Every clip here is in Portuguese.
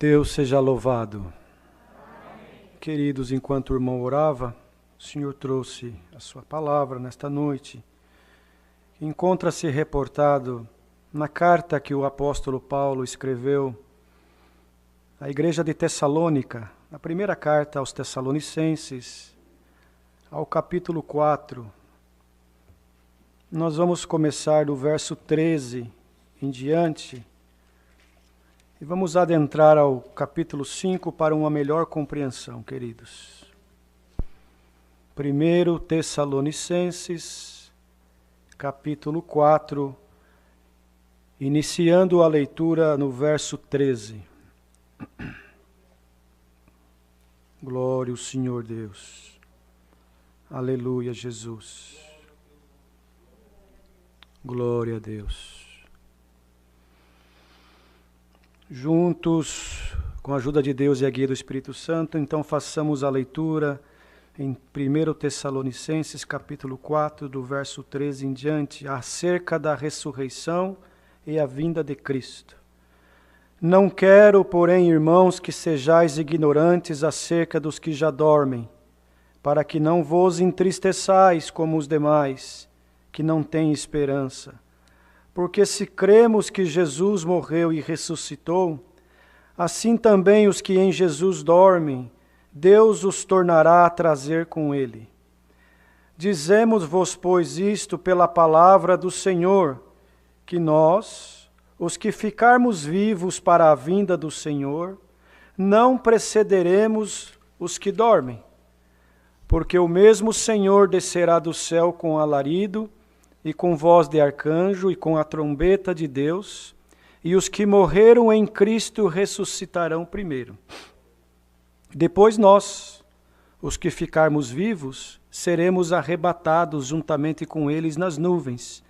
Deus seja louvado. Queridos, enquanto o irmão orava, o Senhor trouxe a sua palavra nesta noite. Encontra-se reportado na carta que o apóstolo Paulo escreveu à igreja de Tessalônica, na primeira carta aos Tessalonicenses, ao capítulo 4. Nós vamos começar do verso 13 em diante e vamos adentrar ao capítulo 5 para uma melhor compreensão, queridos. 1 Tessalonicenses, capítulo 4, iniciando a leitura no verso 13. Glória ao Senhor Deus. Aleluia, Jesus. Glória a Deus. Juntos, com a ajuda de Deus e a guia do Espírito Santo, então façamos a leitura em 1 Tessalonicenses, capítulo 4, do verso 13 em diante, acerca da ressurreição e a vinda de Cristo. Não quero, porém, irmãos, que sejais ignorantes acerca dos que já dormem, para que não vos entristeçais como os demais, que não têm esperança. Porque se cremos que Jesus morreu e ressuscitou, assim também os que em Jesus dormem, Deus os tornará a trazer com ele. Dizemos-vos, pois, isto pela palavra do Senhor, que nós, os que ficarmos vivos para a vinda do Senhor, não precederemos os que dormem. Porque o mesmo Senhor descerá do céu com alarido, e com voz de arcanjo, e com a trombeta de Deus, e os que morreram em Cristo ressuscitarão primeiro. Depois nós, os que ficarmos vivos, seremos arrebatados juntamente com eles nas nuvens,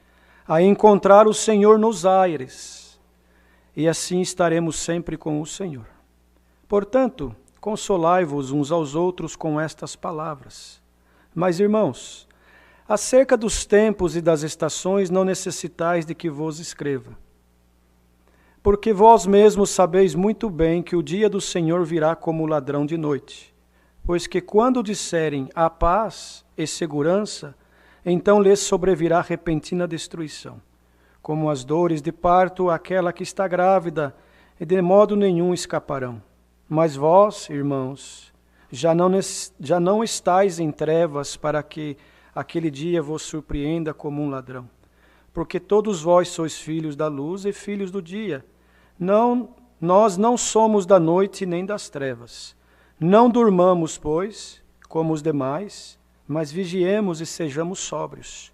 a encontrar o Senhor nos aires, e assim estaremos sempre com o Senhor. Portanto, consolai-vos uns aos outros com estas palavras. Mas, irmãos, acerca dos tempos e das estações não necessitais de que vos escreva. Porque vós mesmos sabeis muito bem que o dia do Senhor virá como ladrão de noite. Pois que quando disserem a paz e segurança, então lhes sobrevirá repentina destruição, como as dores de parto àquela que está grávida, e de modo nenhum escaparão. Mas vós, irmãos, já não estáis em trevas para que aquele dia vos surpreenda como um ladrão. Porque todos vós sois filhos da luz e filhos do dia. Nós não somos da noite nem das trevas. Não durmamos, pois, como os demais, mas vigiemos e sejamos sóbrios.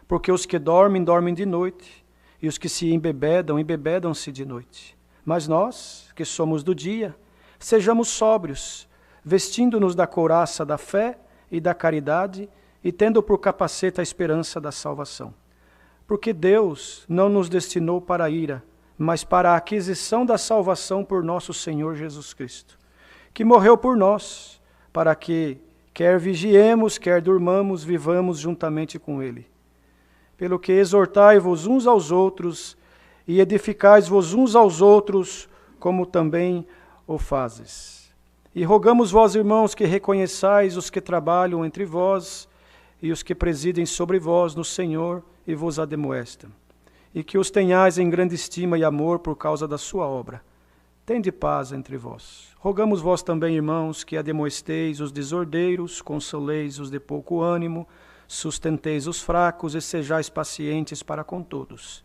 Porque os que dormem, dormem de noite, e os que se embebedam, embebedam-se de noite. Mas nós, que somos do dia, sejamos sóbrios, vestindo-nos da couraça da fé e da caridade, e tendo por capacete a esperança da salvação. Porque Deus não nos destinou para a ira, mas para a aquisição da salvação por nosso Senhor Jesus Cristo, que morreu por nós, para que, quer vigiemos, quer durmamos, vivamos juntamente com Ele. Pelo que exortai-vos uns aos outros, e edificais-vos uns aos outros, como também o fazes. E rogamos vós, irmãos, que reconheçais os que trabalham entre vós, e os que presidem sobre vós no Senhor e vos admoestam, e que os tenhais em grande estima e amor por causa da sua obra. Tende paz entre vós. Rogamos vós também, irmãos, que admoesteis os desordeiros, consoleis os de pouco ânimo, sustenteis os fracos e sejais pacientes para com todos.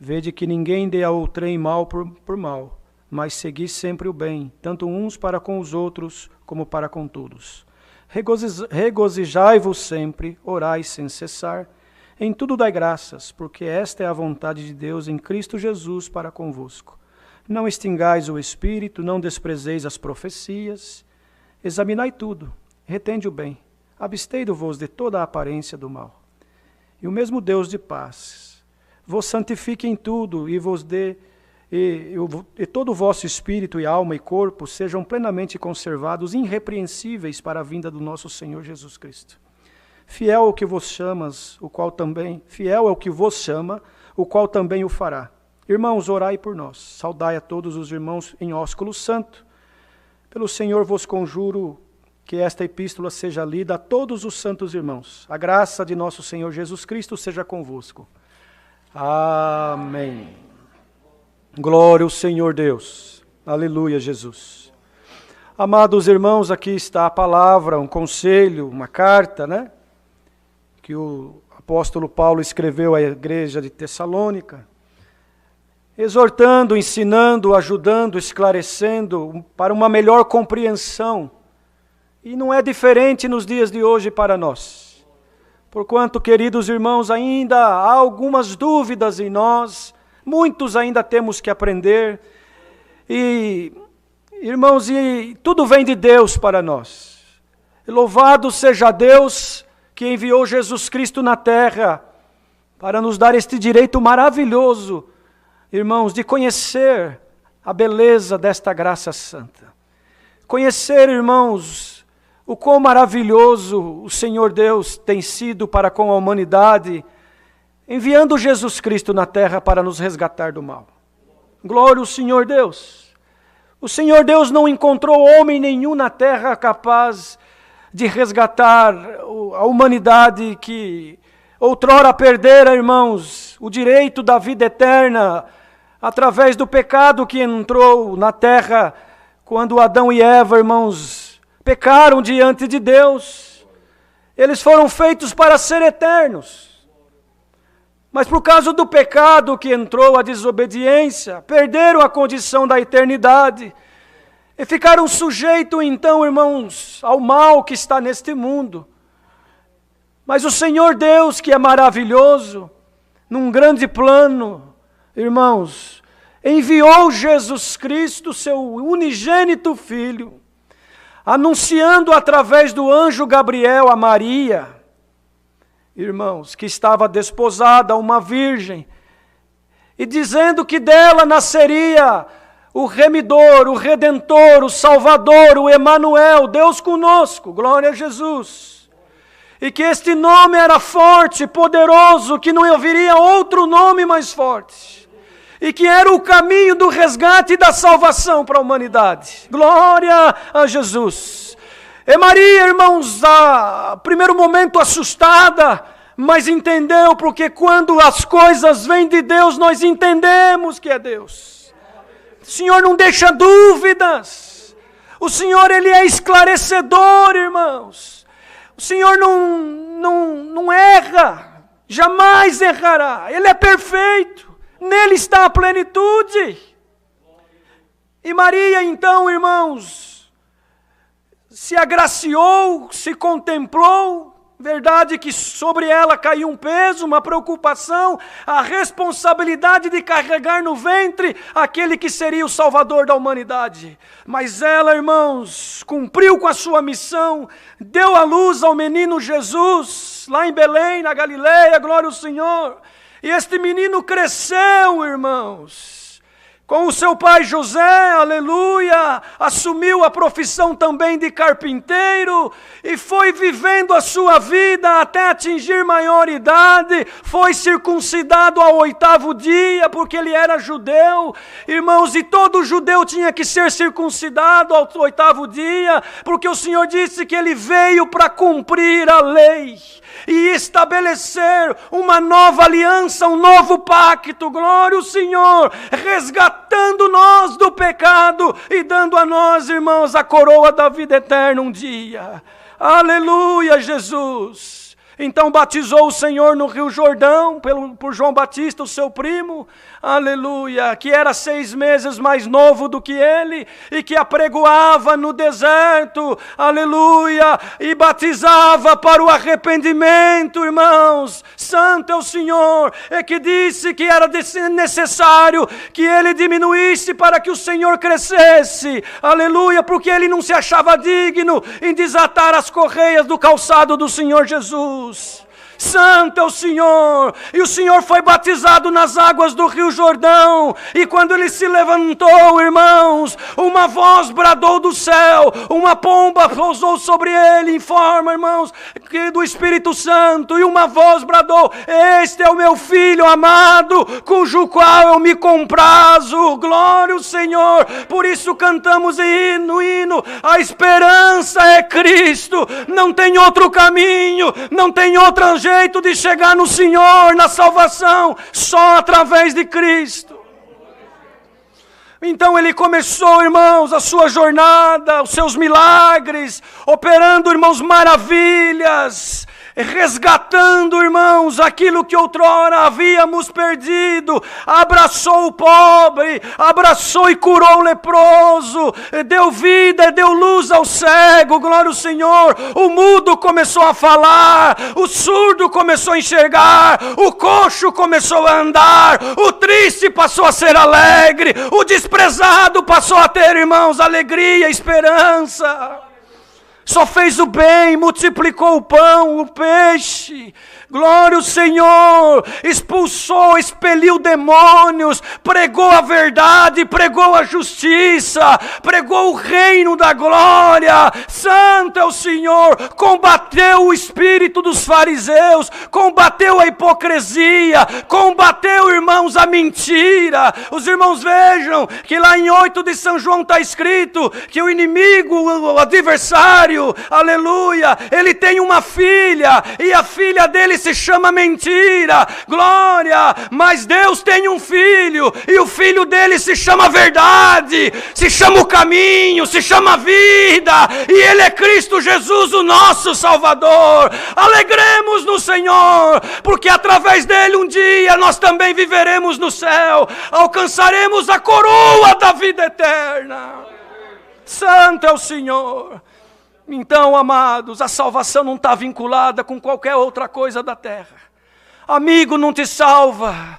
Vede que ninguém dê a outrem mal por mal, mas segui sempre o bem, tanto uns para com os outros, como para com todos. Regozijai-vos sempre, orai sem cessar, em tudo dai graças, porque esta é a vontade de Deus em Cristo Jesus para convosco. Não extingais o Espírito, não desprezeis as profecias, examinai tudo, retende o bem, abstei-vos de toda a aparência do mal. E o mesmo Deus de paz vos santifique em tudo e vos dê e todo o vosso espírito e alma e corpo sejam plenamente conservados, irrepreensíveis para a vinda do nosso Senhor Jesus Cristo. Fiel é o que vos chama, o qual também o fará. Irmãos, orai por nós. Saudai a todos os irmãos em ósculo santo. Pelo Senhor vos conjuro que esta epístola seja lida a todos os santos irmãos. A graça de nosso Senhor Jesus Cristo seja convosco. Amém. Glória ao Senhor Deus. Aleluia, Jesus. Amados irmãos, aqui está a palavra, um conselho, uma carta, né? Que o apóstolo Paulo escreveu à igreja de Tessalônica, exortando, ensinando, ajudando, esclarecendo para uma melhor compreensão. E não é diferente nos dias de hoje para nós. Porquanto, queridos irmãos, ainda há algumas dúvidas em nós, muitos ainda temos que aprender. E, irmãos, e tudo vem de Deus para nós. Louvado seja Deus que enviou Jesus Cristo na terra para nos dar este direito maravilhoso, irmãos, de conhecer a beleza desta graça santa. Conhecer, irmãos, o quão maravilhoso o Senhor Deus tem sido para com a humanidade, enviando Jesus Cristo na terra para nos resgatar do mal. Glória ao Senhor Deus. O Senhor Deus não encontrou homem nenhum na terra capaz de resgatar a humanidade que outrora perdera, irmãos, o direito da vida eterna através do pecado que entrou na terra quando Adão e Eva, irmãos, pecaram diante de Deus. Eles foram feitos para ser eternos. Mas por causa do pecado que entrou, a desobediência, perderam a condição da eternidade. E ficaram sujeitos então, irmãos, ao mal que está neste mundo. Mas o Senhor Deus, que é maravilhoso, num grande plano, irmãos, enviou Jesus Cristo, seu unigênito Filho, anunciando através do anjo Gabriel a Maria, irmãos, que estava desposada a uma virgem, e dizendo que dela nasceria o remidor, o redentor, o salvador, o Emanuel, Deus conosco, glória a Jesus. E que este nome era forte, poderoso, que não haveria outro nome mais forte. E que era o caminho do resgate e da salvação para a humanidade. Glória a Jesus. E Maria, irmãos, a primeiro momento assustada, mas entendeu, porque quando as coisas vêm de Deus, nós entendemos que é Deus. O Senhor não deixa dúvidas. O Senhor, Ele é esclarecedor, irmãos. O Senhor não erra, jamais errará. Ele é perfeito. Nele está a plenitude. E Maria, então, irmãos, se agraciou, se contemplou. Verdade que sobre ela caiu um peso, uma preocupação, a responsabilidade de carregar no ventre aquele que seria o Salvador da humanidade. Mas ela, irmãos, cumpriu com a sua missão, deu à luz ao menino Jesus, lá em Belém, na Galileia, glória ao Senhor. E este menino cresceu, irmãos, com o seu pai José, aleluia, assumiu a profissão também de carpinteiro e foi vivendo a sua vida até atingir maioridade, foi circuncidado ao 8º dia, porque ele era judeu, irmãos, e todo judeu tinha que ser circuncidado ao 8º dia, porque o Senhor disse que ele veio para cumprir a lei e estabelecer uma nova aliança, um novo pacto, glória ao Senhor, resgatando nós do pecado e dando a nós, irmãos, a coroa da vida eterna um dia. Aleluia, Jesus! Então batizou o Senhor no Rio Jordão, por João Batista, o seu primo, aleluia, que era 6 meses mais novo do que ele, e que apregoava no deserto, aleluia, e batizava para o arrependimento, irmãos. Santo é o Senhor, e que disse que era necessário que ele diminuísse para que o Senhor crescesse, aleluia, porque ele não se achava digno em desatar as correias do calçado do Senhor Jesus. Santo é o Senhor. E o Senhor foi batizado nas águas do Rio Jordão. E quando ele se levantou, irmãos, uma voz bradou do céu, uma pomba pousou sobre ele em forma, irmãos, do Espírito Santo. E uma voz bradou: este é o meu Filho amado, cujo qual eu me comprazo. Glória ao Senhor. Por isso cantamos hino, a esperança é Cristo. Não tem outro caminho, não tem outro jeito de chegar no Senhor, na salvação, só através de Cristo. Então ele começou, irmãos, a sua jornada, os seus milagres, operando, irmãos, maravilhas, resgatando, irmãos, aquilo que outrora havíamos perdido. Abraçou o pobre, abraçou e curou o leproso, deu vida, deu luz ao cego, glória ao Senhor. O mudo começou a falar, o surdo começou a enxergar, o coxo começou a andar, o triste passou a ser alegre, o desprezado passou a ter, irmãos, alegria, esperança. Só fez o bem, multiplicou o pão, o peixe. Glória ao Senhor. Expulsou, expeliu demônios, pregou a verdade, pregou a justiça, pregou o reino da glória. Santo é o Senhor. Combateu o espírito dos fariseus, combateu a hipocrisia, combateu, irmãos, a mentira. Os irmãos vejam que lá em 8 de São João está escrito que o inimigo, o adversário, aleluia, ele tem uma filha, e a filha dele se chama mentira, glória, mas Deus tem um filho, e o filho dele se chama verdade, se chama o caminho, se chama vida, e ele é Cristo Jesus, o nosso Salvador. Alegremos no Senhor, porque através dele um dia nós também viveremos no céu, alcançaremos a coroa da vida eterna. Santo é o Senhor. Então, amados, a salvação não está vinculada com qualquer outra coisa da terra. Amigo não te salva,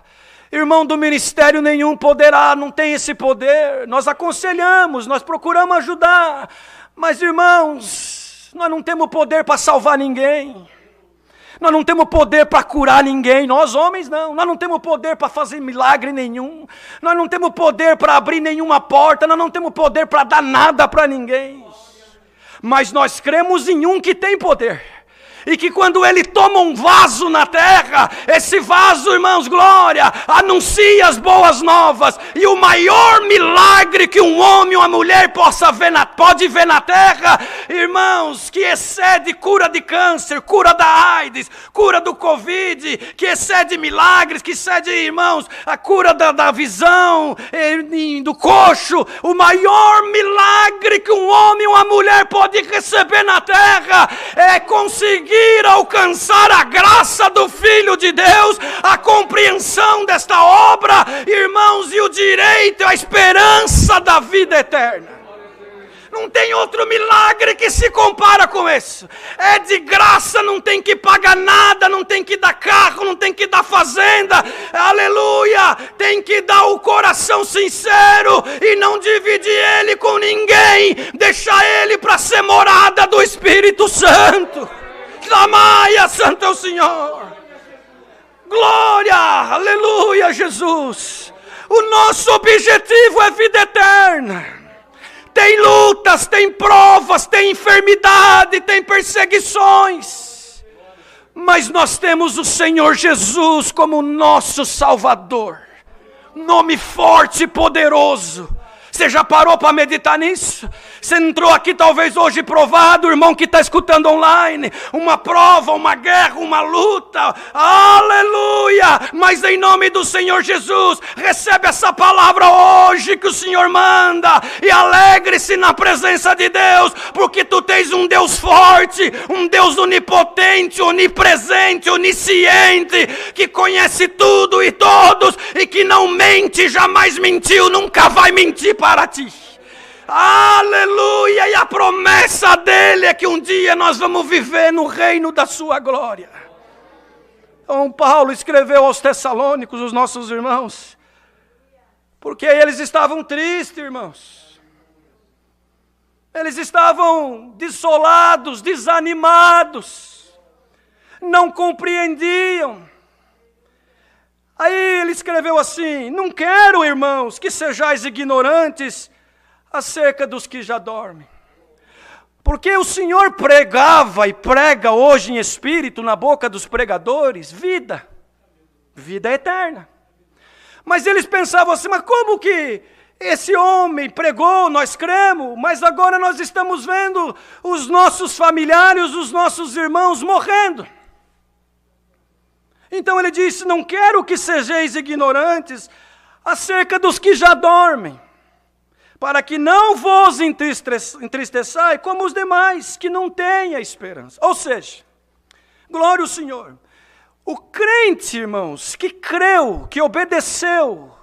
irmão do ministério nenhum poderá, não tem esse poder. Nós aconselhamos, nós procuramos ajudar, mas, irmãos, nós não temos poder para salvar ninguém. Nós não temos poder para curar ninguém, nós homens não. Nós não temos poder para fazer milagre nenhum. Nós não temos poder para abrir nenhuma porta. Nós não temos poder para dar nada para ninguém. Mas nós cremos em um que tem poder. E que quando ele toma um vaso na terra, esse vaso, irmãos, glória, anuncia as boas novas. E o maior milagre que um homem ou uma mulher pode ver na terra, irmãos, que excede cura de câncer, cura da AIDS, cura do Covid, que excede milagres, que excede, irmãos, a cura da visão, do coxo. O maior milagre que um homem ou uma mulher pode receber na terra é conseguir alcançar a graça do Filho de Deus, a compreensão desta obra, irmãos, e o direito, a esperança da vida eterna. Não tem outro milagre que se compara com isso. É de graça, não tem que pagar nada, não tem que dar carro, não tem que dar fazenda. Aleluia! Tem que dar o coração sincero e não dividir ele com ninguém. Deixar ele para ser morada do Espírito Santo. Amaia, santo é o Senhor. Glória, aleluia, Jesus. O nosso objetivo é vida eterna. Tem lutas, tem provas, tem enfermidade, tem perseguições. Mas nós temos o Senhor Jesus como nosso Salvador. Nome forte e poderoso. Você já parou para meditar nisso? Você entrou aqui talvez hoje provado, irmão que está escutando online, uma prova, uma guerra, uma luta, aleluia, mas em nome do Senhor Jesus, recebe essa palavra hoje que o Senhor manda, e alegre-se na presença de Deus, porque tu tens um Deus forte, um Deus onipotente, onipresente, onisciente, que conhece tudo e todos, e que não mente, jamais mentiu, nunca vai mentir para ti. Aleluia, e a promessa dele é que um dia nós vamos viver no reino da sua glória. Então Paulo escreveu aos Tessalônicos, os nossos irmãos, porque eles estavam tristes, irmãos. Eles estavam desolados, desanimados. não compreendiam. Aí ele escreveu assim: não quero, irmãos, que sejais ignorantes acerca dos que já dormem. Porque o Senhor pregava e prega hoje em espírito na boca dos pregadores vida eterna. Mas eles pensavam assim: mas como que esse homem pregou, nós cremos, mas agora nós estamos vendo os nossos familiares, os nossos irmãos morrendo. Então ele disse: não quero que sejais ignorantes acerca dos que já dormem, para que não vos entristeçai como os demais, que não têm a esperança. Ou seja, glória ao Senhor, o crente, irmãos, que creu, que obedeceu,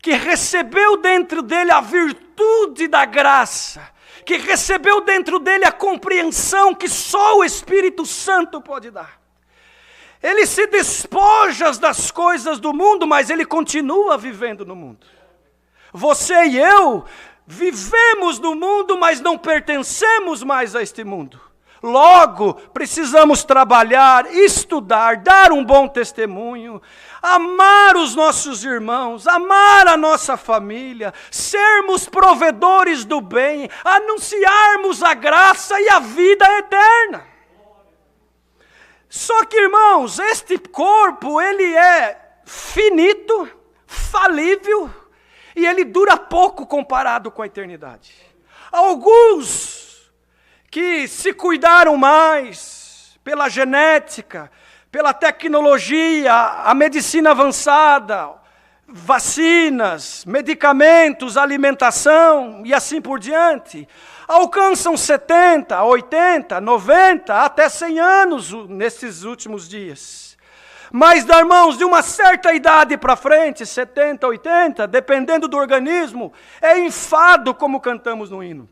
que recebeu dentro dele a virtude da graça, que recebeu dentro dele a compreensão que só o Espírito Santo pode dar. Ele se despoja das coisas do mundo, mas ele continua vivendo no mundo. Você e eu vivemos no mundo, mas não pertencemos mais a este mundo. Logo, precisamos trabalhar, estudar, dar um bom testemunho, amar os nossos irmãos, amar a nossa família, sermos provedores do bem, anunciarmos a graça e a vida eterna. Só que, irmãos, este corpo, ele é finito, falível, e ele dura pouco comparado com a eternidade. Alguns que se cuidaram mais pela genética, pela tecnologia, a medicina avançada, vacinas, medicamentos, alimentação e assim por diante, alcançam 70, 80, 90, até 100 anos nesses últimos dias. Mas, irmãos, de uma certa idade para frente, 70, 80, dependendo do organismo, é enfado, como cantamos no hino.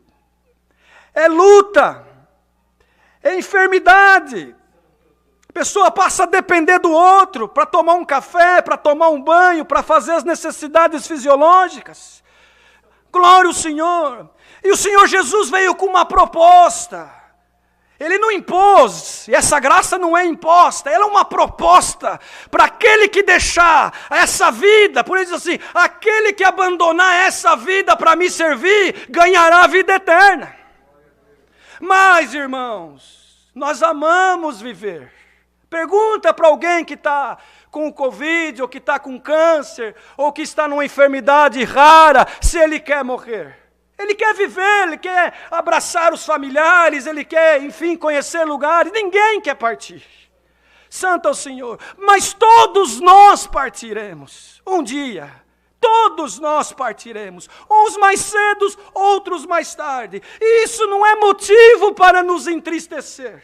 É luta, é enfermidade. A pessoa passa a depender do outro para tomar um café, para tomar um banho, para fazer as necessidades fisiológicas. Glória ao Senhor. E o Senhor Jesus veio com uma proposta. Ele não impôs, e essa graça não é imposta, ela é uma proposta para aquele que deixar essa vida. Por isso assim, aquele que abandonar essa vida para me servir, ganhará a vida eterna. Mas, irmãos, nós amamos viver. Pergunta para alguém que está com o Covid, ou que está com câncer, ou que está numa enfermidade rara, se ele quer morrer. Ele quer viver, ele quer abraçar os familiares, ele quer, enfim, conhecer lugares. Ninguém quer partir. Santo é o Senhor. Mas todos nós partiremos um dia. Todos nós partiremos. Uns mais cedo, outros mais tarde. E isso não é motivo para nos entristecer.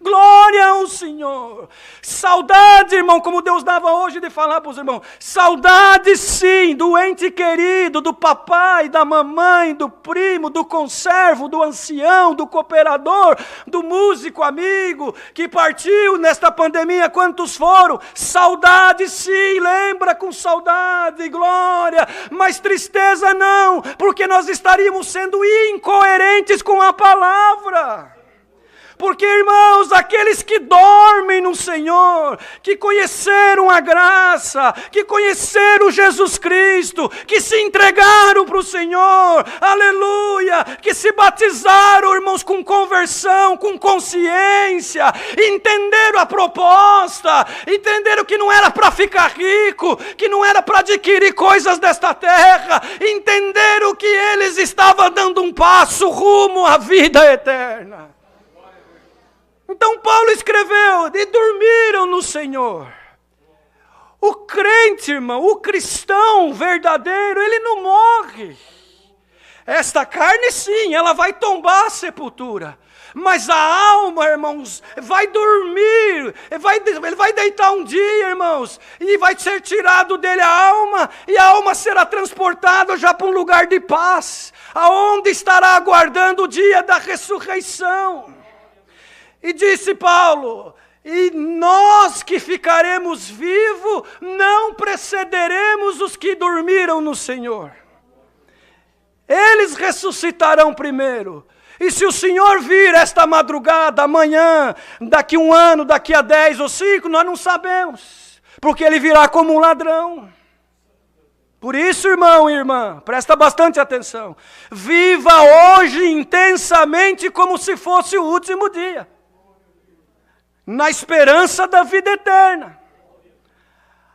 Glória ao Senhor. Saudade, irmão, como Deus dava hoje de falar para os irmãos. Saudade, sim, do ente querido, do papai, da mamãe, do primo, do conservo, do ancião, do cooperador, do músico amigo que partiu nesta pandemia. Quantos foram? Saudade, sim, lembra com saudade, glória. Mas tristeza não, porque nós estaríamos sendo incoerentes com a palavra. Porque, irmãos, aqueles que dormem no Senhor, que conheceram a graça, que conheceram Jesus Cristo, que se entregaram para o Senhor, aleluia, que se batizaram, irmãos, com conversão, com consciência, entenderam a proposta, entenderam que não era para ficar rico, que não era para adquirir coisas desta terra, entenderam que eles estavam dando um passo rumo à vida eterna. Então Paulo escreveu, e dormiram no Senhor. O crente, irmão, o cristão verdadeiro, ele não morre. Esta carne sim, ela vai tombar a sepultura. Mas a alma, irmãos, vai dormir, ele vai deitar um dia, irmãos, e vai ser tirado dele a alma, e a alma será transportada já para um lugar de paz, aonde estará aguardando o dia da ressurreição. E disse Paulo, e nós que ficaremos vivos, não precederemos os que dormiram no Senhor. Eles ressuscitarão primeiro, E se o Senhor vir esta madrugada, amanhã, daqui 1 ano, daqui a 10 ou 5, nós não sabemos. Porque Ele virá como um ladrão. Por isso, irmão e irmã, presta bastante atenção. Viva hoje intensamente como se fosse o último dia. Na esperança da vida eterna.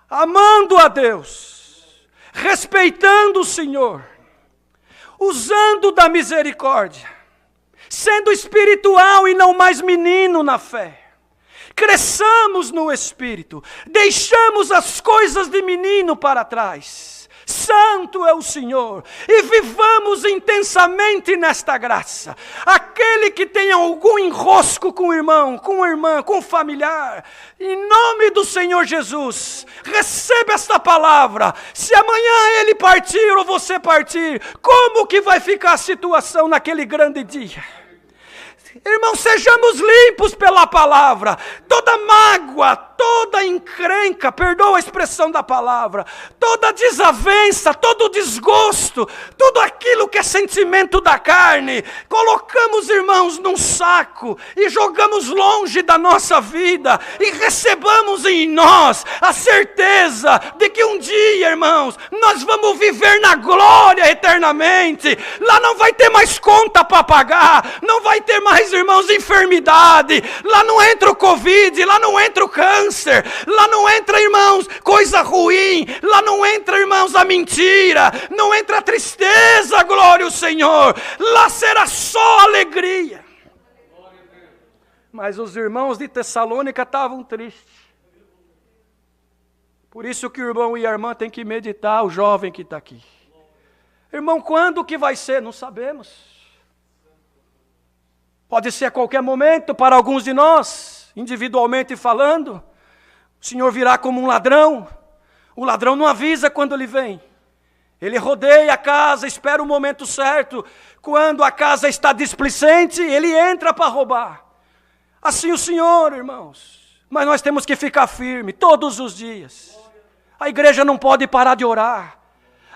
Amando a Deus. Respeitando o Senhor. Usando da misericórdia. Sendo espiritual e não mais menino na fé. Cresçamos no Espírito. Deixamos as coisas de menino para trás. Santo é o Senhor. E vivamos intensamente nesta graça. Aquele que tem algum enrosco com o irmão, com a irmã, com o familiar, em nome do Senhor Jesus, receba esta palavra. Se amanhã ele partir ou você partir, como que vai ficar a situação naquele grande dia? Irmãos, sejamos limpos pela palavra. Toda mágoa, toda encrenca, perdoa a expressão da palavra, toda desavença, todo desgosto, tudo aquilo que é sentimento da carne, colocamos, irmãos, num saco e jogamos longe da nossa vida e recebamos em nós a certeza de que um dia, irmãos, nós vamos viver na glória eternamente. Lá não vai ter mais conta para pagar, não vai ter mais, irmãos, enfermidade, lá não entra o Covid, lá não entra o câncer, lá não entra, irmãos, coisa ruim, lá não entra, irmãos, a mentira, não entra a tristeza, glória ao Senhor, lá será só alegria. Mas os irmãos de Tessalônica estavam tristes. Por isso que o irmão e a irmã têm que meditar, o jovem que está aqui. Irmão, quando que vai ser? Não sabemos. Pode ser a qualquer momento para alguns de nós, individualmente falando. O Senhor virá como um ladrão. O ladrão não avisa quando ele vem. Ele rodeia a casa, espera o momento certo. Quando a casa está displicente, ele entra para roubar. Assim o Senhor, irmãos. Mas nós temos que ficar firme todos os dias. A igreja não pode parar de orar.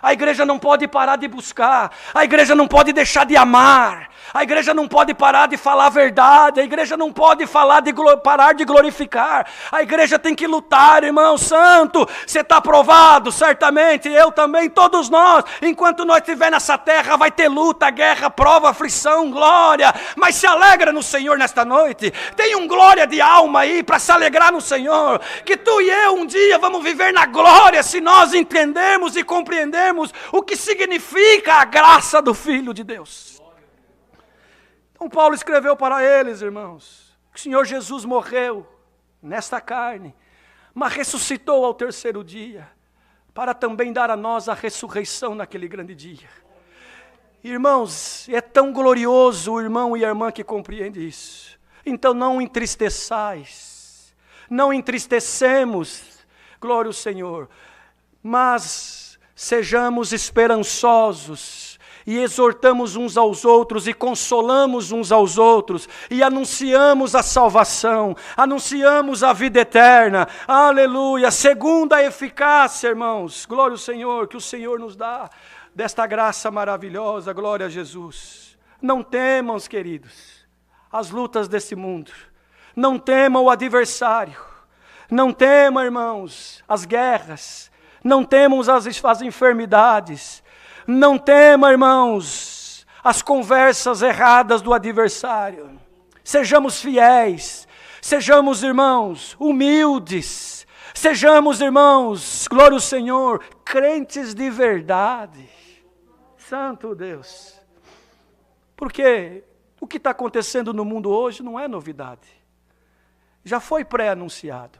A igreja não pode parar de buscar, a igreja não pode deixar de amar, a igreja não pode parar de falar a verdade, a igreja não pode parar de glorificar, a igreja tem que lutar, irmão santo. Você está provado, certamente, eu também, todos nós, enquanto nós estivermos nessa terra, vai ter luta, guerra, prova, aflição, glória, mas se alegra no Senhor nesta noite, tem um glória de alma aí, para se alegrar no Senhor, que tu e eu um dia vamos viver na glória, se nós entendermos e compreendermos o que significa a graça do Filho de Deus. Então Paulo escreveu para eles, irmãos, que o Senhor Jesus morreu nesta carne, mas ressuscitou ao 3º dia, para também dar a nós a ressurreição naquele grande dia. Irmãos, é tão glorioso o irmão e a irmã que compreende isso. Então não entristeçais, não entristecemos, glória ao Senhor, mas sejamos esperançosos e exortamos uns aos outros e consolamos uns aos outros e anunciamos a salvação, anunciamos a vida eterna, aleluia, segundo a eficácia, irmãos, glória ao Senhor, que o Senhor nos dá desta graça maravilhosa, glória a Jesus. Não temam, queridos, as lutas desse mundo, não temam o adversário, não temam, irmãos, as guerras, não temam as enfermidades, não temam, irmãos, as conversas erradas do adversário. Sejamos fiéis, sejamos, irmãos, humildes, sejamos, irmãos, glória ao Senhor, crentes de verdade. Santo Deus. Porque o que está acontecendo no mundo hoje não é novidade. Já foi pré-anunciado.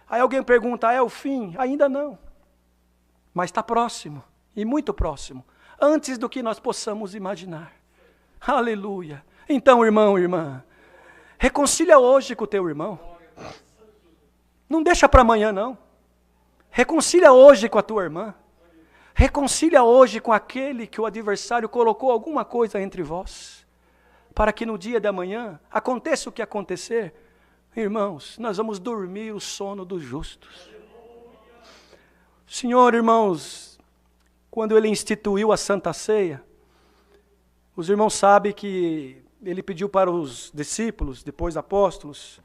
Aí alguém pergunta, é o fim? Ainda não. Mas está próximo, e muito próximo, antes do que nós possamos imaginar. Aleluia. Então, irmão, irmã, reconcilia hoje com o teu irmão. Não deixa para amanhã, não. Reconcilia hoje com a tua irmã. Reconcilia hoje com aquele que o adversário colocou alguma coisa entre vós. Para que no dia de amanhã, aconteça o que acontecer, irmãos, nós vamos dormir o sono dos justos. Senhor, irmãos, quando Ele instituiu a Santa Ceia, os irmãos sabem que ele pediu para os discípulos, depois apóstolos,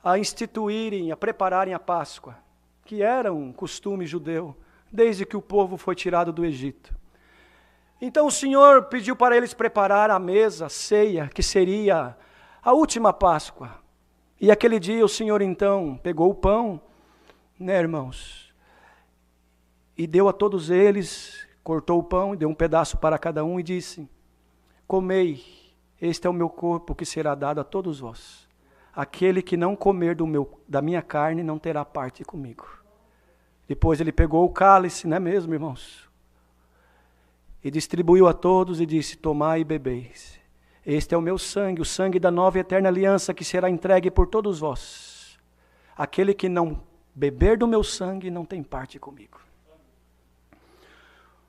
a instituírem, a prepararem a Páscoa, que era um costume judeu, desde que o povo foi tirado do Egito. Então o Senhor pediu para eles preparar a mesa, a ceia, que seria a última Páscoa. E aquele dia o Senhor então pegou o pão, né, irmãos, e deu a todos eles, cortou o pão, deu um pedaço para cada um e disse: comei, este é o meu corpo que será dado a todos vós. Aquele que não comer da minha carne não terá parte comigo. Depois ele pegou o cálice, não é mesmo, irmãos? E distribuiu a todos e disse: tomai e bebeis. Este é o meu sangue, o sangue da nova e eterna aliança que será entregue por todos vós. Aquele que não beber do meu sangue não tem parte comigo.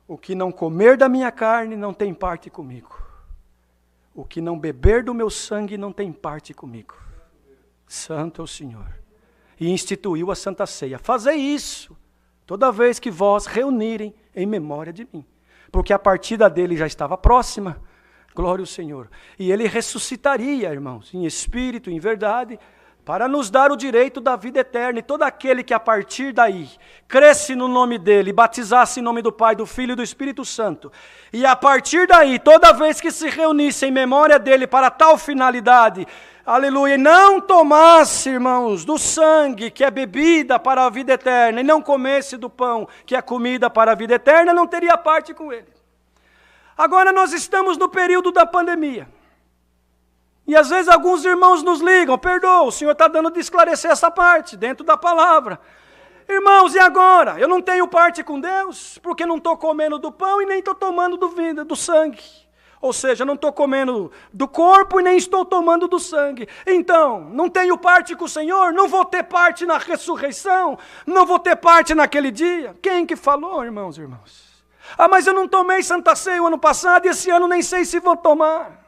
O que não comer da minha carne não tem parte comigo. O que não beber do meu sangue não tem parte comigo. Santo é o Senhor. E instituiu a Santa Ceia. Fazei isso toda vez que vós reunirem em memória de mim. Porque a partida dele já estava próxima. Glória ao Senhor. E ele ressuscitaria, irmãos, em espírito, em verdade, para nos dar o direito da vida eterna. E todo aquele que a partir daí cresce no nome dele, batizasse em nome do Pai, do Filho e do Espírito Santo, e a partir daí, toda vez que se reunisse em memória dele para tal finalidade, aleluia, e não tomasse, irmãos, do sangue que é bebida para a vida eterna, e não comesse do pão que é comida para a vida eterna, não teria parte com ele. Agora nós estamos no período da pandemia. E às vezes alguns irmãos nos ligam: perdoa, o Senhor está dando de esclarecer essa parte, dentro da palavra. Irmãos, e agora? Eu não tenho parte com Deus, porque não estou comendo do pão e nem estou tomando do sangue. Ou seja, não estou comendo do corpo e nem estou tomando do sangue. Então, não tenho parte com o Senhor, não vou ter parte na ressurreição, não vou ter parte naquele dia. Quem que falou, irmãos e irmãs? Ah, mas eu não tomei Santa Ceia o ano passado e esse ano nem sei se vou tomar.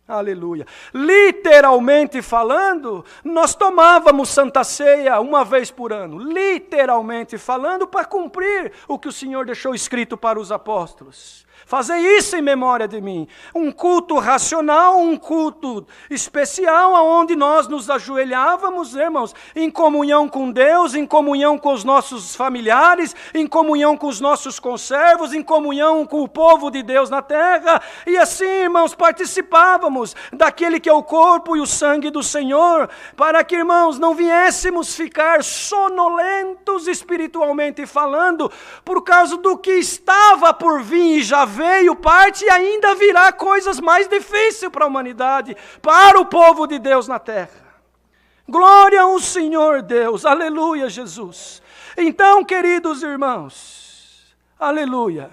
Aleluia. Literalmente falando, nós tomávamos Santa Ceia uma vez por ano. Literalmente falando, para cumprir o que o Senhor deixou escrito para os apóstolos. Fazei isso em memória de mim. Um culto racional, um culto especial, onde nós nos ajoelhávamos, irmãos, em comunhão com Deus, em comunhão com os nossos familiares, em comunhão com os nossos conservos, em comunhão com o povo de Deus na terra. E assim, irmãos, participávamos daquele que é o corpo e o sangue do Senhor, para que, irmãos, não viéssemos ficar sonolentos espiritualmente falando, por causa do que estava por vir e já veio parte, e ainda virá coisas mais difíceis para a humanidade, para o povo de Deus na terra. Glória ao Senhor Deus, aleluia, Jesus. Então, queridos irmãos, aleluia,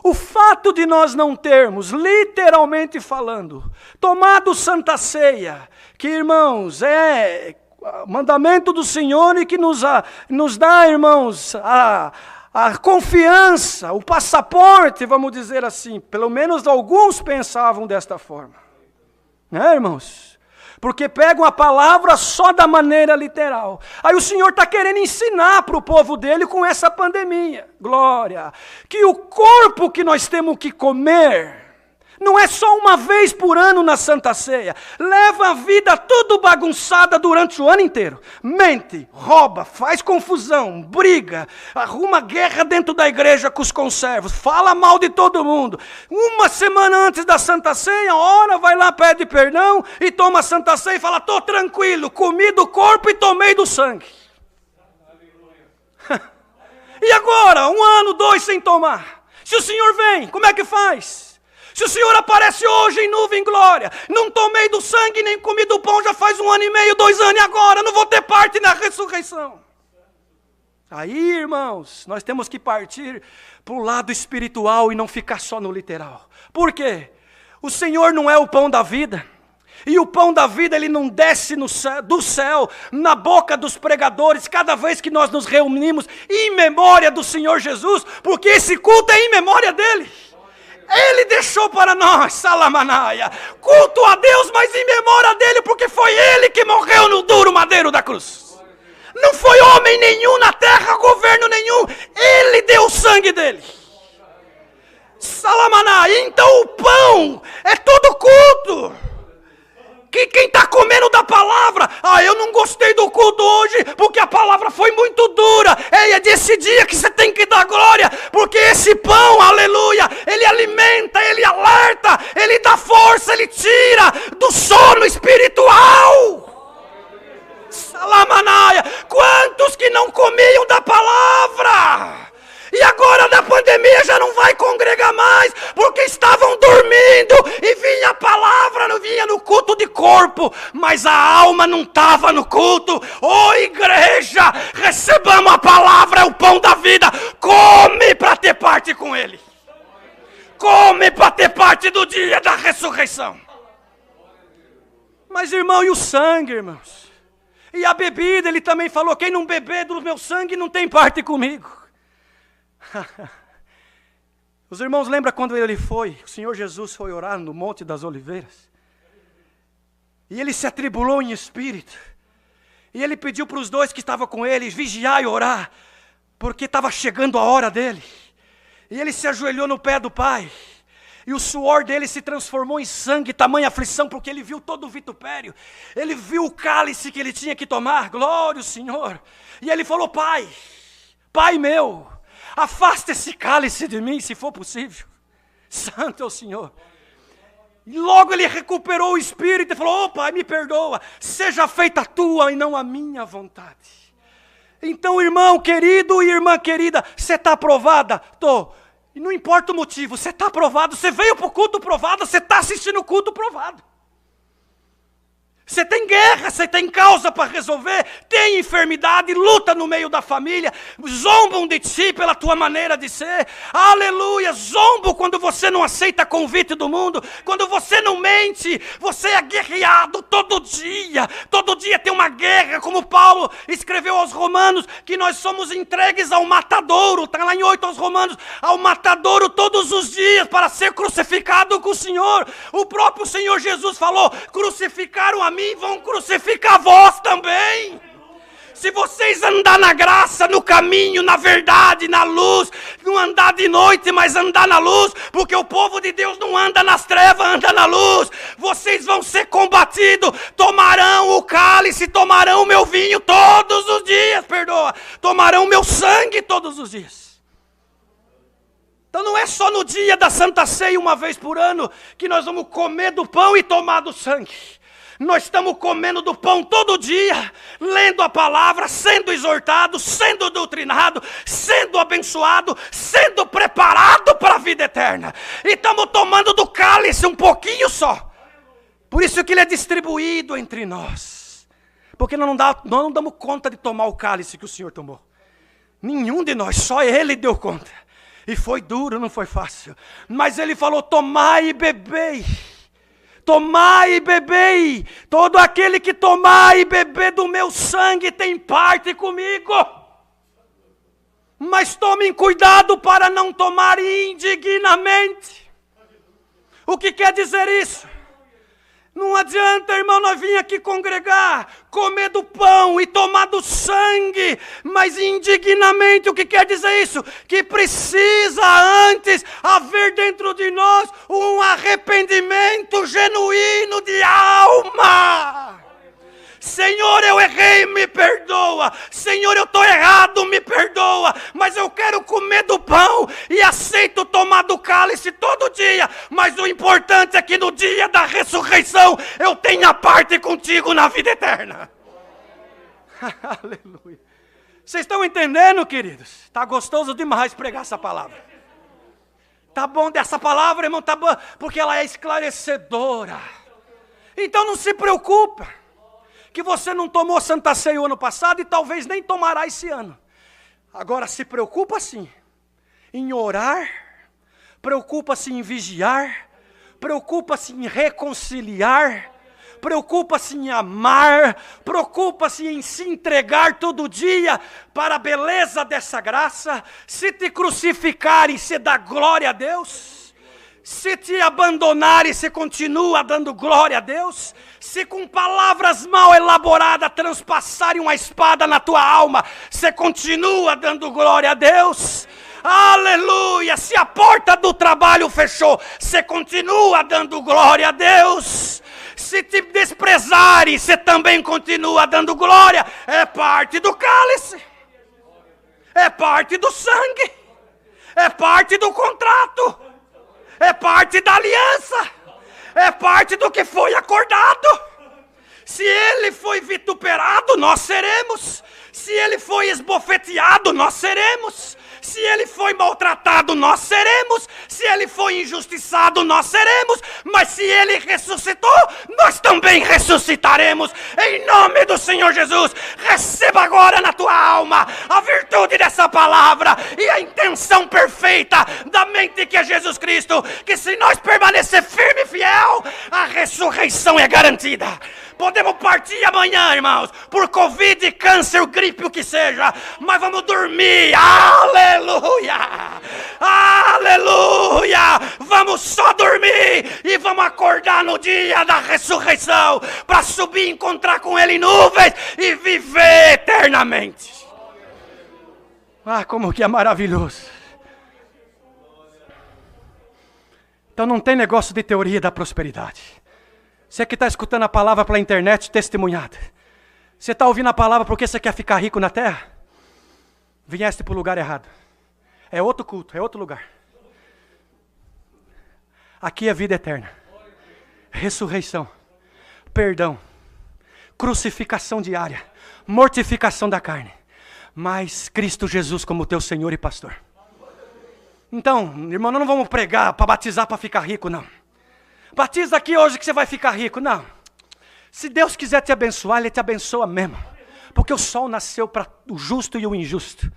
o fato de nós não termos, literalmente falando, tomado Santa Ceia, que, irmãos, é mandamento do Senhor e que nos dá, irmãos, a confiança, o passaporte, vamos dizer assim, pelo menos alguns pensavam desta forma. Né, irmãos? Porque pegam a palavra só da maneira literal. Aí o Senhor está querendo ensinar para o povo dele com essa pandemia. Glória! Que o corpo que nós temos que comer não é só uma vez por ano na Santa Ceia. Leva a vida tudo bagunçada durante o ano inteiro. Mente, rouba, faz confusão, briga, arruma guerra dentro da igreja com os conservos, fala mal de todo mundo. Uma semana antes da Santa Ceia, ora, vai lá, pede perdão e toma a Santa Ceia e fala: estou tranquilo, comi do corpo e tomei do sangue. E agora, 1 ano, 2 sem tomar? Se o Senhor vem, como é que faz? Se o Senhor aparece hoje em nuvem e glória, não tomei do sangue nem comi do pão já faz 1 ano e meio, 2 anos, e agora não vou ter parte na ressurreição. Aí, irmãos, nós temos que partir para o lado espiritual e não ficar só no literal. Por quê? O Senhor não é o pão da vida. E o pão da vida, ele não desce do céu, na boca dos pregadores, cada vez que nós nos reunimos em memória do Senhor Jesus, porque esse culto é em memória dele. Ele deixou para nós, Salamanaia, culto a Deus, mas em memória dele, porque foi ele que morreu no duro madeiro da cruz. Não foi homem nenhum na terra, governo nenhum, ele deu o sangue dele. Salamanaia, então o pão é todo culto. E quem está comendo da palavra, eu não gostei do culto hoje, porque a palavra foi muito dura. É desse dia que você tem que dar glória, porque esse pão, aleluia, ele alimenta, ele alerta, ele dá força, ele tira do sono espiritual. Salamanaia, quantos que não comiam da palavra? E agora na pandemia já não vai congregar mais, porque estavam dormindo e vinha a palavra, não vinha no culto de corpo, mas a alma não estava no culto. Igreja, recebamos a palavra, é o pão da vida, come para ter parte com ele. Come para ter parte do dia da ressurreição. Mas irmão, e o sangue, irmãos? E a bebida, ele também falou, quem não beber do meu sangue não tem parte comigo. Os irmãos lembram quando o Senhor Jesus foi orar no Monte das Oliveiras? E ele se atribulou em espírito. E ele pediu para os dois que estavam com ele vigiar e orar, porque estava chegando a hora dele. E ele se ajoelhou no pé do Pai. E o suor dele se transformou em sangue, tamanha aflição, porque ele viu todo o vitupério. Ele viu o cálice que ele tinha que tomar, glória ao Senhor. E ele falou, Pai meu, afasta esse cálice de mim, se for possível. Santo é o Senhor. E logo ele recuperou o espírito e falou, Pai, me perdoa. Seja feita a tua e não a minha vontade. Então, irmão querido e irmã querida, você está aprovada? Estou. E não importa o motivo, você está aprovado. Você veio para o culto provado, você está assistindo o culto provado. Você tem guerra, você tem causa para resolver, tem enfermidade, luta no meio da família, zombam de ti pela tua maneira de ser, aleluia, zombam quando você não aceita convite do mundo, quando você não mente, você é guerreado todo dia tem uma guerra, como Paulo escreveu aos Romanos, que nós somos entregues ao matadouro, está lá em 8 aos Romanos, ao matadouro todos os dias, para ser crucificado com o Senhor. O próprio Senhor Jesus falou, crucificaram a mim, vão crucificar vós também. Se vocês andar na graça, no caminho, na verdade, na luz, não andar de noite, mas andar na luz, porque o povo de Deus não anda nas trevas, anda na luz, vocês vão ser combatidos, tomarão o cálice, tomarão o meu vinho todos os dias, tomarão o meu sangue todos os dias. Então não é só no dia da Santa Ceia, uma vez por ano, que nós vamos comer do pão e tomar do sangue. Nós estamos comendo do pão todo dia, lendo a palavra, sendo exortado, sendo doutrinado, sendo abençoado, sendo preparado para a vida eterna. E estamos tomando do cálice um pouquinho só. Por isso que ele é distribuído entre nós. Porque nós não damos conta de tomar o cálice que o Senhor tomou. Nenhum de nós, só ele deu conta. E foi duro, não foi fácil. Mas ele falou, tomai e bebei. Tomai e bebei, todo aquele que tomar e beber do meu sangue tem parte comigo. Mas tomem cuidado para não tomar indignamente. O que quer dizer isso? Não adianta, irmão, nós vir aqui congregar, comer do pão e tomar do sangue, mas indignamente. O que quer dizer isso? Que precisa antes haver dentro de nós um arrependimento genuíno de alma. Senhor, eu errei, me perdoa. Senhor, eu estou errado, me perdoa. Mas eu quero comer do pão e aceito tomar do cálice todo dia. Mas o importante é que no dia da ressurreição eu tenha parte contigo na vida eterna. Aleluia. Vocês estão entendendo, queridos? Está gostoso demais pregar essa palavra. Tá bom dessa palavra, irmão? Tá bom, porque ela é esclarecedora. Então não se preocupa que você não tomou Santa Ceia o ano passado e talvez nem tomará esse ano. Agora se preocupa sim em orar, preocupa-se em vigiar, preocupa-se em reconciliar, preocupa-se em amar, preocupa-se em se entregar todo dia para a beleza dessa graça. Se te crucificarem, você dá glória a Deus. Se te abandonarem, você continua dando glória a Deus. Se com palavras mal elaboradas transpassarem uma espada na tua alma, você continua dando glória a Deus. Aleluia! Se a porta do trabalho fechou, você continua dando glória a Deus. Se se te desprezarem, você também continua dando glória. É parte do cálice. É parte do sangue. É parte do contrato. É parte da aliança. É parte do que foi acordado. Se ele foi vituperado, nós seremos. Se ele foi esbofeteado, nós seremos. Se ele foi maltratado, nós seremos. Se ele foi injustiçado, nós seremos. Mas se ele ressuscitou, nós também ressuscitaremos. Em nome do Senhor Jesus, receba agora na tua alma a virtude dessa palavra e a intenção perfeita da mente que é Jesus Cristo. Que se nós permanecer firme e fiel, a ressurreição é garantida. Podemos partir amanhã, irmãos, por Covid, câncer, gripe, o que seja, mas vamos dormir. Aleluia! Aleluia! Vamos só dormir e vamos acordar no dia da ressurreição para subir e encontrar com Ele em nuvens e viver eternamente. Ah, como que é maravilhoso! Então não tem negócio de teoria da prosperidade. Você que está escutando a palavra pela internet, testemunhada. Você está ouvindo a palavra porque você quer ficar rico na terra? Vieste para o lugar errado. É outro culto, é outro lugar. Aqui é vida eterna. Ressurreição. Perdão. Crucificação diária. Mortificação da carne. Mas Cristo Jesus como teu Senhor e Pastor. Então, irmão, nós não vamos pregar para batizar para ficar rico, não. Batiza aqui hoje que você vai ficar rico. Não. Se Deus quiser te abençoar, Ele te abençoa mesmo. Porque o sol nasceu para o justo e o injusto.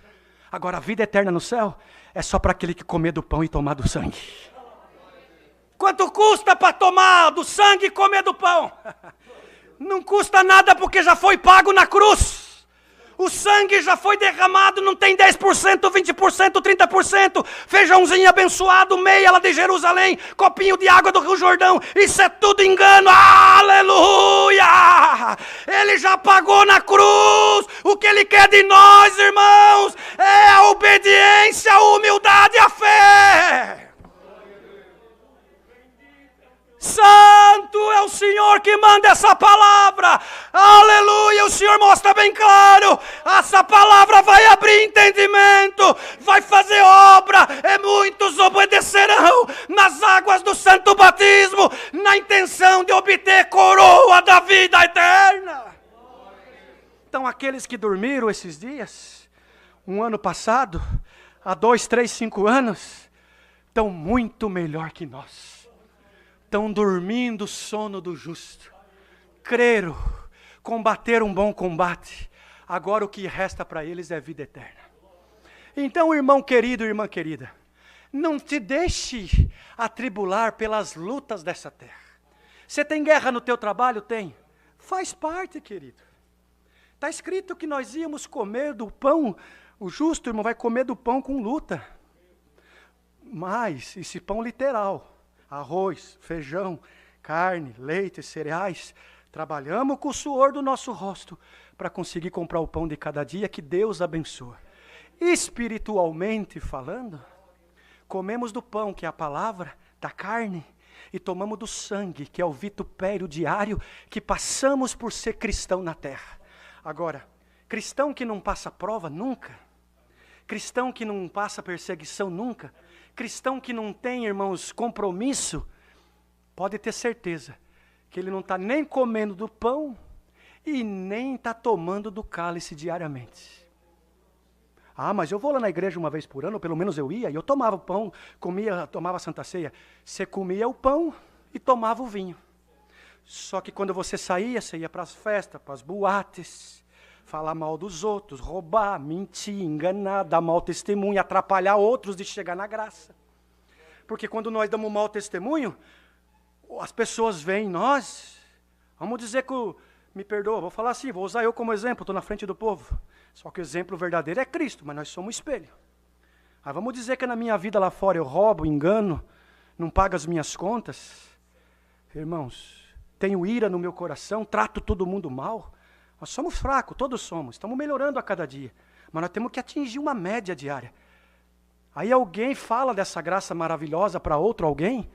Agora a vida eterna no céu é só para aquele que comer do pão e tomar do sangue. Quanto custa para tomar do sangue e comer do pão? Não custa nada porque já foi pago na cruz. O sangue já foi derramado, não tem 10%, 20%, 30%. Feijãozinho abençoado, meia lá de Jerusalém, copinho de água do Rio Jordão. Isso é tudo engano. Aleluia! Ele já pagou na cruz. O que Ele quer de nós, irmãos, é a obediência, a humildade e a fé. Santo é o Senhor que manda essa palavra. Aleluia, o Senhor mostra bem claro. Essa palavra vai abrir entendimento, vai fazer obra, e muitos obedecerão nas águas do santo batismo, na intenção de obter coroa da vida eterna. Então aqueles que dormiram esses dias, um ano passado, há 2, 3, 5 anos, estão muito melhor que nós. Estão dormindo o sono do justo. Creram, combateram um bom combate. Agora o que resta para eles é vida eterna. Então, irmão querido, irmã querida, não te deixe atribular pelas lutas dessa terra. Você tem guerra no teu trabalho? Tem. Faz parte, querido. Está escrito que nós íamos comer do pão. O justo, irmão, vai comer do pão com luta. Mas, esse pão literal. Arroz, feijão, carne, leite, cereais. Trabalhamos com o suor do nosso rosto para conseguir comprar o pão de cada dia que Deus abençoa. Espiritualmente falando, comemos do pão, que é a palavra, da carne, e tomamos do sangue, que é o vitupério diário que passamos por ser cristão na terra. Agora, cristão que não passa prova nunca, cristão que não passa perseguição nunca, cristão que não tem, irmãos, compromisso, pode ter certeza que ele não está nem comendo do pão e nem está tomando do cálice diariamente. Ah, mas eu vou lá na igreja uma vez por ano, ou pelo menos eu ia, e eu tomava o pão, tomava a Santa Ceia. Você comia o pão e tomava o vinho. Só que quando você ia para as festas, para as boates, falar mal dos outros, roubar, mentir, enganar, dar mau testemunho, atrapalhar outros de chegar na graça. Porque quando nós damos mau testemunho, as pessoas veem nós, vamos dizer que, me perdoa, vou falar assim, vou usar eu como exemplo, estou na frente do povo. Só que o exemplo verdadeiro é Cristo, mas nós somos espelho. Aí vamos dizer que na minha vida lá fora eu roubo, engano, não pago as minhas contas. Irmãos, tenho ira no meu coração, trato todo mundo mal. Nós somos fracos, todos somos, estamos melhorando a cada dia. Mas nós temos que atingir uma média diária. Aí alguém fala dessa graça maravilhosa para outro alguém,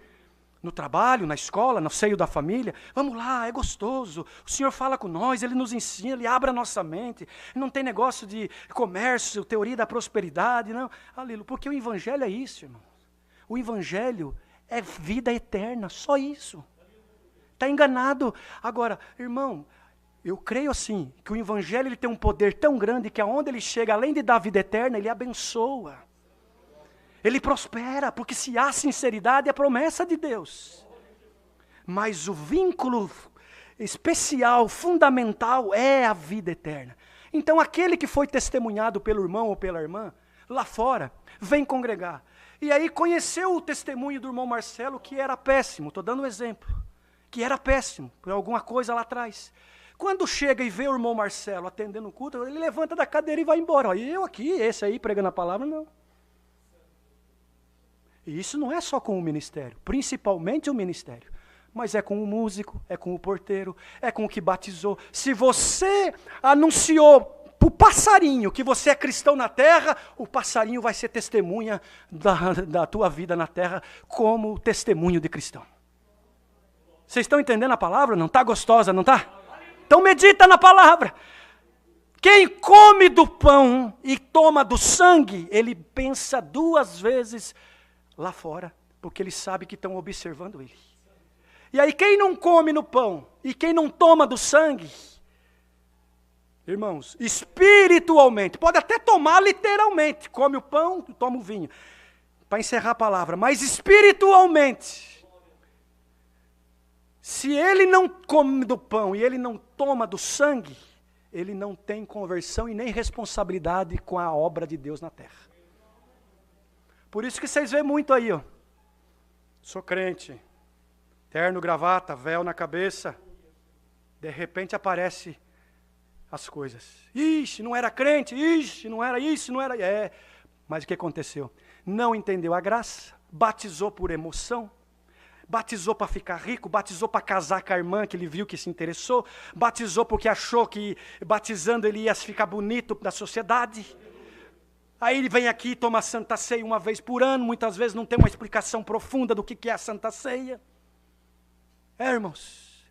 no trabalho, na escola, no seio da família. Vamos lá, é gostoso. O Senhor fala com nós, Ele nos ensina, Ele abre a nossa mente. Não tem negócio de comércio, teoria da prosperidade, não. Aleluia, porque o Evangelho é isso, irmão. O Evangelho é vida eterna, só isso. Está enganado. Agora, irmão, eu creio assim, que o Evangelho ele tem um poder tão grande que aonde ele chega, além de dar vida eterna, ele abençoa. Ele prospera, porque se há sinceridade, é promessa de Deus. Mas o vínculo especial, fundamental, é a vida eterna. Então aquele que foi testemunhado pelo irmão ou pela irmã, lá fora, vem congregar. E aí conheceu o testemunho do irmão Marcelo, que era péssimo, estou dando um exemplo. Que era péssimo, por alguma coisa lá atrás. Quando chega e vê o irmão Marcelo atendendo o culto, ele levanta da cadeira e vai embora. Ó, e eu aqui, esse aí pregando a palavra, não. E isso não é só com o ministério, principalmente o ministério. Mas é com o músico, é com o porteiro, é com o que batizou. Se você anunciou para o passarinho que você é cristão na terra, o passarinho vai ser testemunha da tua vida na terra como testemunho de cristão. Vocês estão entendendo a palavra? Não está gostosa, não está? Então medita na palavra. Quem come do pão e toma do sangue, ele pensa 2 vezes lá fora, porque ele sabe que estão observando ele. E aí quem não come no pão e quem não toma do sangue, irmãos, espiritualmente, pode até tomar literalmente, come o pão, toma o vinho, para encerrar a palavra, mas espiritualmente, se ele não come do pão e ele não toma do sangue, ele não tem conversão e nem responsabilidade com a obra de Deus na terra. Por isso que vocês veem muito aí, ó. Sou crente, terno, gravata, véu na cabeça. De repente aparece as coisas. Ixi, não era crente, ixi, não era isso, não era... Mas o que aconteceu? Não entendeu a graça, batizou por emoção, batizou para ficar rico, batizou para casar com a irmã que ele viu que se interessou, batizou porque achou que batizando ele ia ficar bonito na sociedade. Aí ele vem aqui e toma a Santa Ceia uma vez por ano, muitas vezes não tem uma explicação profunda do que é a Santa Ceia. Irmãos?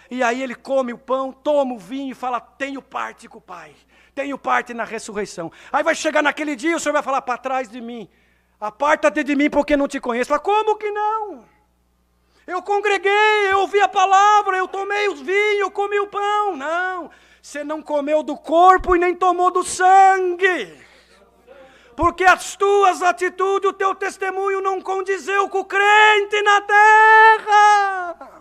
E aí ele come o pão, toma o vinho e fala, tenho parte com o Pai, tenho parte na ressurreição. Aí vai chegar naquele dia e o Senhor vai falar, para trás de mim, aparta-te de mim porque não te conheço. Fala, como que não? Eu congreguei, eu ouvi a palavra, eu tomei os vinhos, eu comi o pão. Não, você não comeu do corpo e nem tomou do sangue. Porque as tuas atitudes, o teu testemunho não condizeu com o crente na terra.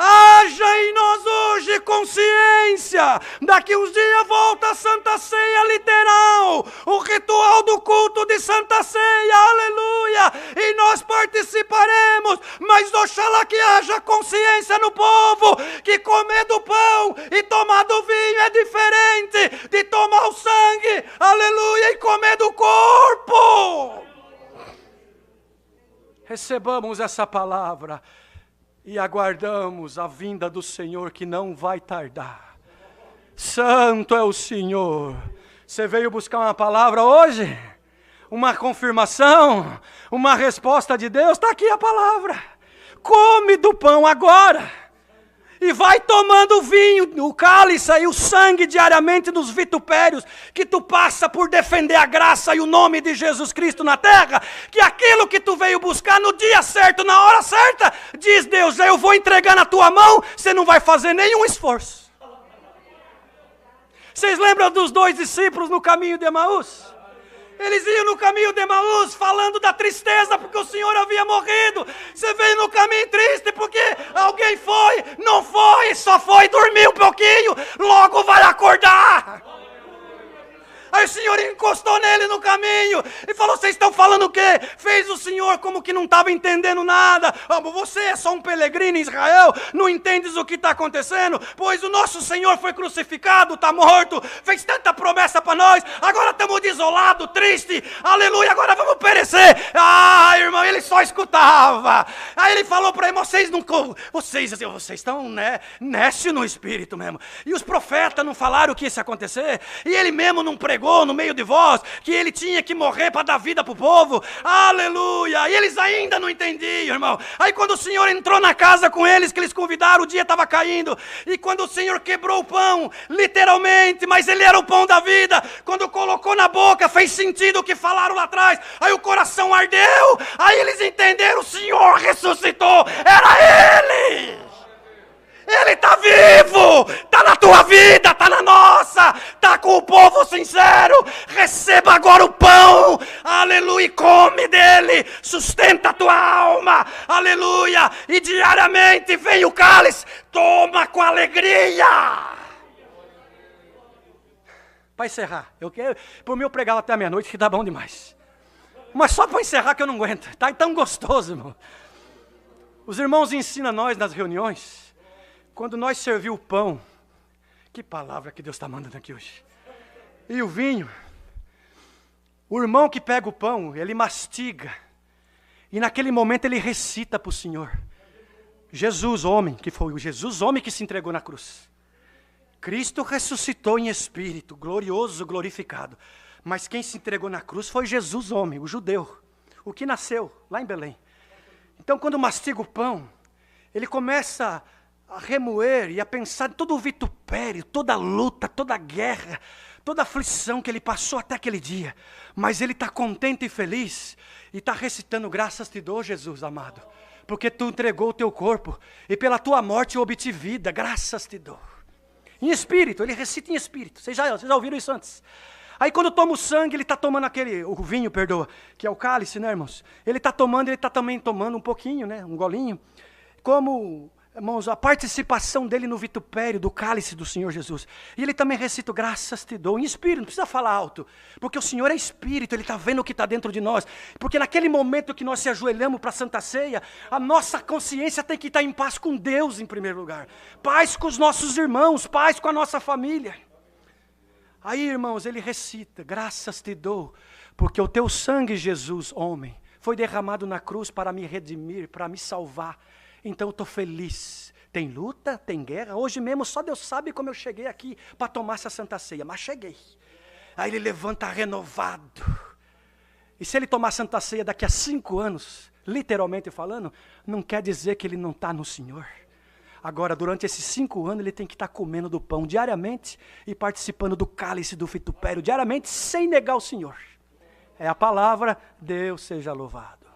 Haja em nós hoje consciência. Daqui uns dias volta a Santa Ceia literal. O ritual do culto de Santa Ceia, aleluia. E nós participaremos. Mas oxalá que haja consciência no povo. Que comer do pão e tomar do vinho é diferente de tomar o sangue, aleluia, e comer do corpo. Recebamos essa palavra. E aguardamos a vinda do Senhor que não vai tardar. Santo é o Senhor. Você veio buscar uma palavra hoje? Uma confirmação? Uma resposta de Deus? Está aqui a palavra. Come do pão agora. E vai tomando o vinho, o cálice e o sangue diariamente dos vitupérios que tu passa por defender a graça e o nome de Jesus Cristo na terra, que aquilo que tu veio buscar no dia certo, na hora certa, diz Deus, eu vou entregar na tua mão, você não vai fazer nenhum esforço. Vocês lembram dos 2 discípulos no caminho de Emaús? Eles iam no caminho de Emaús falando da tristeza porque o Senhor havia morrido. Você veio no caminho triste porque alguém foi, não foi, só foi dormir um pouquinho, logo vai acordar. Aí o Senhor encostou nele no caminho e falou, vocês estão falando o quê? Fez o Senhor como que não estava entendendo nada. Você é só um peregrino em Israel, não entendes o que está acontecendo? Pois o nosso Senhor foi crucificado, está morto, fez tanta promessa para nós, agora estamos desolados, tristes, aleluia, agora vamos perecer. Ah, irmão, ele só escutava. Aí ele falou para ele, vocês estão, né, neste no espírito mesmo. E os profetas não falaram que isso ia acontecer, e ele mesmo não pregou, falou no meio de vós que ele tinha que morrer para dar vida para o povo. Aleluia! E eles ainda não entendiam, irmão. Aí quando o Senhor entrou na casa com eles, que eles convidaram, o dia estava caindo. E quando o Senhor quebrou o pão, literalmente, mas ele era o pão da vida. Quando colocou na boca, fez sentido o que falaram lá atrás. Aí o coração ardeu. Aí eles entenderam, o Senhor ressuscitou. Era Ele! Ele está vivo, está na tua vida, está na nossa, está com o povo sincero. Receba agora o pão, aleluia, e come dele, sustenta a tua alma, aleluia, e diariamente vem o cálice, toma com alegria. Para encerrar, eu quero, por mim eu pregava até a meia-noite, que dá bom demais. Mas só para encerrar que eu não aguento, está tão gostoso, irmão. Os irmãos ensinam nós nas reuniões. Quando nós servimos o pão, que palavra que Deus está mandando aqui hoje. E o vinho, o irmão que pega o pão, ele mastiga. E naquele momento ele recita para o Senhor. Jesus, homem, que foi o Jesus, homem que se entregou na cruz. Cristo ressuscitou em espírito, glorioso, glorificado. Mas quem se entregou na cruz foi Jesus, homem, o judeu. O que nasceu lá em Belém. Então quando mastiga o pão, ele começa a remoer e a pensar em todo o vitupério, toda a luta, toda a guerra, toda a aflição que ele passou até aquele dia. Mas ele está contente e feliz e está recitando: graças te dou, Jesus amado, porque tu entregou o teu corpo e pela tua morte eu obtive vida, graças te dou. Em espírito, ele recita em espírito. Vocês já ouviram isso antes? Aí quando toma o sangue, ele está tomando o vinho, perdoa, que é o cálice, né, irmãos? Ele está também tomando um pouquinho, né, um golinho, como... Irmãos, a participação dele no vitupério do cálice do Senhor Jesus. E ele também recita: graças te dou, em espírito, não precisa falar alto. Porque o Senhor é espírito, Ele está vendo o que está dentro de nós. Porque naquele momento que nós se ajoelhamos para a Santa Ceia, a nossa consciência tem que estar em paz com Deus em primeiro lugar. Paz com os nossos irmãos, paz com a nossa família. Aí, irmãos, ele recita: graças te dou, porque o teu sangue, Jesus, homem, foi derramado na cruz para me redimir, para me salvar. Então eu estou feliz. Tem luta, tem guerra. Hoje mesmo só Deus sabe como eu cheguei aqui para tomar essa Santa Ceia. Mas cheguei. Aí ele levanta renovado. E se ele tomar Santa Ceia daqui a 5 anos, literalmente falando, não quer dizer que ele não está no Senhor. Agora, durante esses 5 anos, ele tem que estar comendo do pão diariamente e participando do cálice do vitupério diariamente, sem negar o Senhor. É a palavra, Deus seja louvado.